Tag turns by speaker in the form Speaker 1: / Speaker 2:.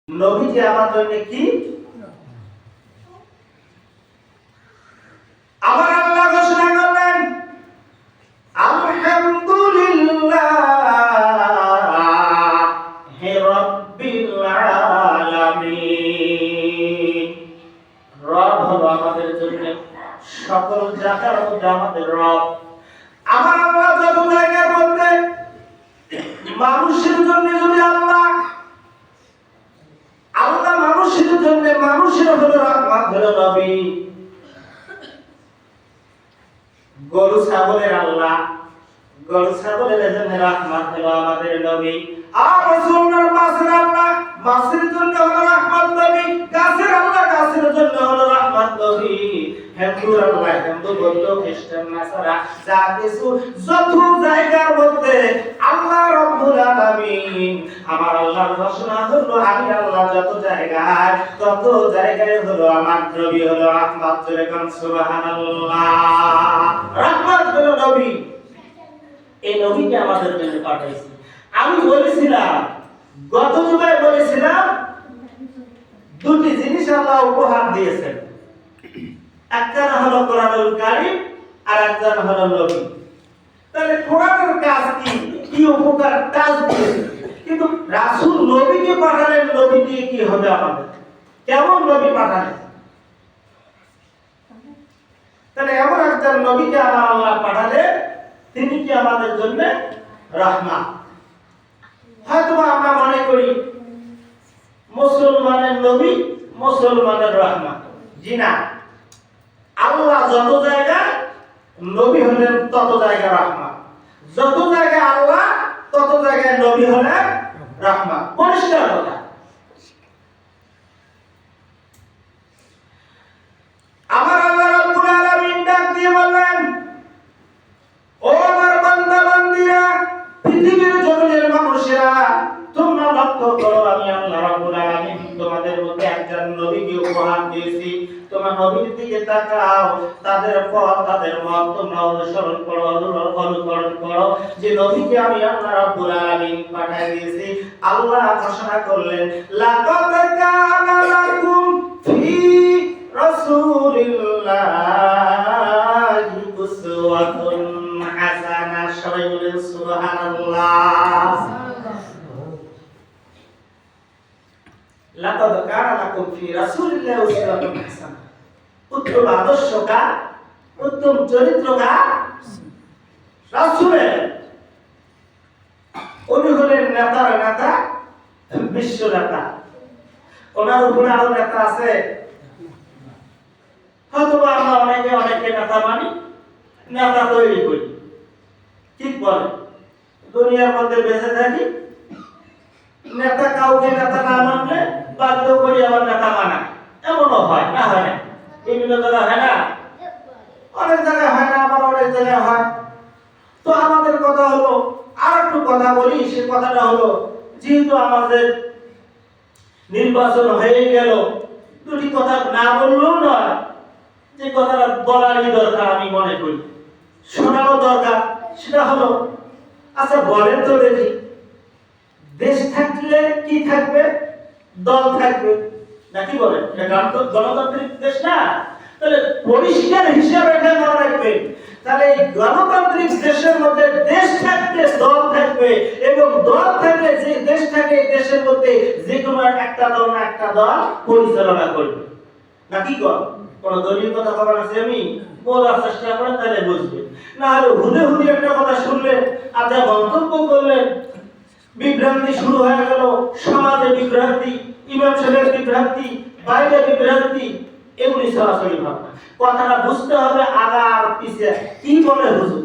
Speaker 1: নবীজি আমার জন্য কি? আমার আল্লাহ ঘোষণা করলেন আলহামদুলিল্লাহি রাব্বিল আলামিন। রব হলো আমাদের জন্য সকল জায়গার মধ্যে আমাদের রব। আমার আল্লাহ যত জায়গার মধ্যে মানুষের জন্য যদি আল্লাহ মানুষের জন্য মানুষের হলো রহমত হলো নবী। গরু ছাগলের আল্লাহ, গরু ছাগলের জন্য রহমত হলো আমাদের নবী। আর রাসূলুল্লাহ মাছের আল্লাহ, মাছের জন্য হলো রহমত নবী। গাছের আল্লাহ, গাছের জন্য হলো রহমত নবী। হিন্দুর আল্লাহ, হিন্দু বৌদ্ধ খ্রিস্টান নাসারা যা কিছু যত জায়গার মধ্যে আল্লাহ রাব্বুল আলামিন, আমার আল্লাহর ঘোষণা হলো আমি আল্লাহ যত জায়গায় তত জায়গায় হলো আমার নবী হলো রহমত। জোরে কোন সুবহানাল্লাহ। রহমত হলো নবী। এই নবীকে আমাদের জন্য পাঠাইছে। আমি বলেছিলাম, গত জুমায় বলেছিলাম, দুটি জিনিস আল্লাহ উপহার দিয়েছেন। একটা হলো কোরআনুল কারীম, আর একটা হলো নবী। তাহলে কোরআনের কাজ কি, কি উপকার কাজ দিয়েছে, কিন্তু রাসূল নবীকে পাঠালেন, নবী দিয়ে কি হবে আমাদের? কেমন নবী পাঠালেন? তাহলে এমন একজন নবীকে আল্লাহ পাঠালেন, তিনি কি আমাদের জন্য রহমত। হয়তো আমরা মনে করি মুসলমানের নবী মুসলমানের রহমত। জি না, আল্লাহ যত জায়গায় নবী হলেন তত জায়গায় রহমত। যত জায়গায় আল্লাহ তত জায়গায় নবী হলেন রহমত। পরিষ্কার কথা। আমার আল্লাহ রাব্বুল আলামিন ডাক দিয়ে বললেন, ও আমার বান্দা বান্দীরা, পৃথিবীর জমিনের মানুষেরা, তোমরা লক্ষ্য করো, আমি আল্লাহ রাব্বুল আলামিন তোমাদের মধ্যে একজন নবীকে উপহার দিয়েছি। তোমরা নবীর দিকে তাকাও, তাদের পথ তাদের মত তোমরা অনুসরণ করো, অনুকরণ করো, যে নবীকে আমি আল্লাহ রাব্বুল আলামিন পাঠিয়ে দিয়েছি। আল্লাহ ঘোষণা করলেন, লাকাদ কানা লাকুম ফি রাসূলিল্লাহি উসওয়াতুন হাসানাহ। সবাই বলেন সুবহানাল্লাহ। লাকাদ কানা লাকুম ফি রাসূলিল্লাহি উসওয়াতুন হাসানাহ। উত্তম আদর্শ কার? উত্তম চরিত্র কার? রাসূলের। উনি হলেন নেতার নেতা, বিশ্ব নেতা। ওনার উপরে আরো নেতা আছে। হয়তো আমরা অনেকে নেতা মানি, নেতা তৈরি করি, ঠিক বলে, দুনিয়ার মধ্যে বেঁচে থাকি। নেতা কাউকে নেতা না মানলে বাধ্য করি আবার নেতা মানা, এমনও হয় না? হয় না? বিভিন্ন জায়গায় হয় না? অনেক জায়গায় হয় না, আবার অনেক জায়গায় হয়। তো আমাদের কথা হলো, আর একটু কথা বলি, সে কথাটা হলো, যেহেতু আমাদের নির্বাচন হয়ে গেল, দুটি কথা না বললেও নয়, যে কথাটা বলারই দরকার আমি মনে করি, শোনারও দরকার। সেটা হলো, আচ্ছা বলেন তো দেখি, দেশ থাকলে কি থাকবে? দল থাকবে, নাকি বলেন? এটা গণতান্ত্রিক দেশ না? তাহলে পরিষ্কার হিসাবে এটা মনে রাখবে। তাহলে এই গণতান্ত্রিক দেশের মধ্যে দেশ থাকবে, দল থাকবে, এবং দল থাকলে যে দেশ থাকে, দেশের মধ্যে যে কোনো একটা দল না একটা দল পরিচালনা করবে, নাকি কর? কোন দলীয় কথা বলার আছে আমি বলার চেষ্টা করেন, তাহলে বুঝবে। না হলে হুদে হুদে একটা কথা শুনলেন, আচ্ছা মন্তব্য করলেন, বিভ্রান্তি শুরু হয়ে গেল, সমাজে বিভ্রান্তি, ইমাম সাহেবের বিভ্রান্তি, বাইরে বিভ্রান্তি, এগুলি সরাসরি ভাবনা। কথাটা বুঝতে হবে আগা আর পিছে, কি বলে হুজুর,